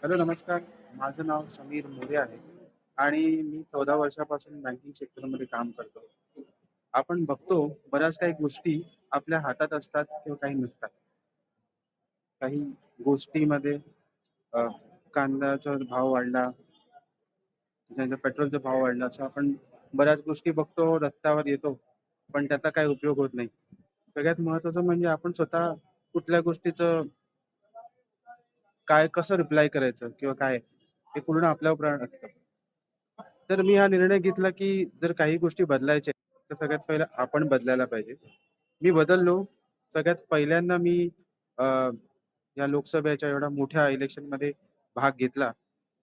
Hello, नमस्कार. माझं नाव समीर मोरे आहे आणि मी 14 वर्षापासून बँकिंग सेक्टरमध्ये काम करतो. आपण बघतो बऱ्याच काही गोष्टी आपल्या हातात असतात किंवा काही नसतात. काही गोष्टीमध्ये अ, कांद्याचा भाव वाढला, त्याच्यानंतर पेट्रोलचा भाव वाढला, असं आपण बऱ्याच गोष्टी बघतो, रस्त्यावर येतो, पण त्याचा काही उपयोग होत नाही. सगळ्यात महत्त्वाचं म्हणजे आपण स्वतः कुठल्या गोष्टीचं काय कसं रिप्लाय करायचं किंवा काय, हे पूर्ण आपल्यावर असतं. तर मी हा निर्णय घेतला, की जर काही गोष्टी बदलायच्या आहेत, तर सगळ्यात पहिलं आपण बदलायला पाहिजे. मी बदललो. सगळ्यात पहिल्यांदा मी अ, या लोकसभेच्या एवढ्या मोठ्या इलेक्शनमध्ये भाग घेतला.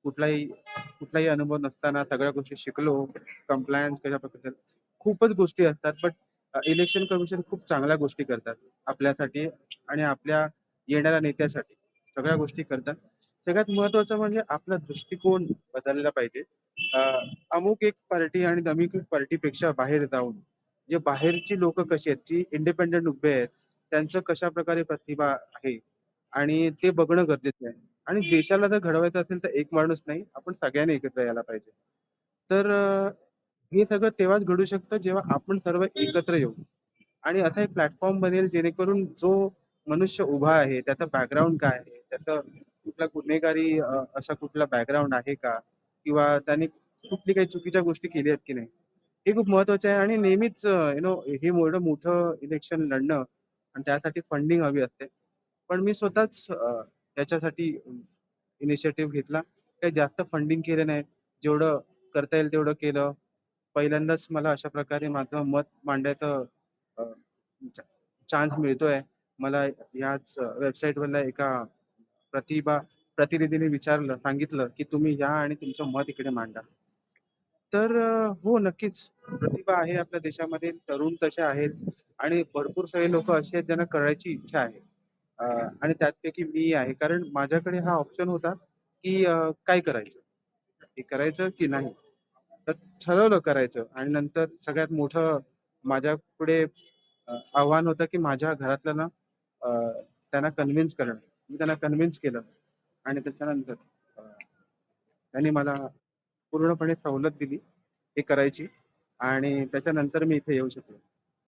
कुठलाही कुठलाही अनुभव नसताना सगळ्या गोष्टी शिकलो. कंप्लायन्स कशाप्रकारे खूपच गोष्टी असतात. बट इलेक्शन कमिशन खूप चांगल्या गोष्टी करतात आपल्यासाठी आणि आपल्या येणाऱ्या नेत्यासाठी. सगळ्या गोष्टी करतात. सगळ्यात महत्त्वाचं म्हणजे आपला दृष्टिकोन बदलला पाहिजे. अ, अमुक एक पार्टी आणि अमुक एक पार्टीपेक्षा बाहेर जाऊन, जे बाहेरची लोकं कशी आहेत, जी इंडिपेंडंट उभे आहेत, त्यांचं कशाप्रकारे प्रतिभा आहे आणि ते बघणं गरजेचं आहे. आणि देशाला जर घडवायचं असेल तर एक माणूस नाही, आपण सगळ्यांनी एकत्र यायला पाहिजे. तर हे सगळं तेव्हाच घडू शकतं जेव्हा आपण सर्व एकत्र येऊ. आणि असा एक प्लॅटफॉर्म बनेल जेणेकरून जो मनुष्य उभा आहे, त्याचं बॅकग्राऊंड काय आहे? त्याचं कुठला गुन्हेगारी असा कुठला बॅकग्राऊंड आहे का? किंवा त्याने कुठली काही चुकीच्या गोष्टी केल्या आहेत की नाही? हे खूप महत्वाचं आहे आणि नेहमीच हे एवढं मोठं इलेक्शन लढणं आणि त्यासाठी फंडिंग हवी असते. पण मी स्वतःच त्याच्यासाठी इनिशिएटिव्ह घेतला. काही जास्त फंडिंग केलं नाही. जेवढं करता येईल तेवढं केलं. पहिल्यांदाच मला अशा प्रकारे माझं मत मांडायचं अ, चान्स मिळतोय. मला ह्याच वेबसाईटवरल्या एका प्रतिभा प्रतिनिधीने सांगितलं, की तुम्ही या आणि तुमचं मत इकडे मांडा. तर हो, नक्कीच. प्रतिभा आहे आपल्या देशामध्ये, तरुण तसे आहेत आणि भरपूर सारे लोकं अशी आहेत ज्यांना करायची इच्छा आहे. अ, आणि त्यापैकी मी आहे. कारण माझ्याकडे हा ऑप्शन होता, की काय करायचं? हे करायचं की नाही? तर ठरवलं करायचं आणि नंतर सगळ्यात मोठं माझ्यापुढे आव्हान होतं, की माझ्या घरातल्यांना अ, त्यांना कन्व्हिन्स करणं. मी त्यांना कन्व्हिन्स केलं आणि त्याच्यानंतर त्यांनी मला पूर्णपणे सवलत दिली, हे करायची आणि त्याच्यानंतर मी इथे येऊ शकलो.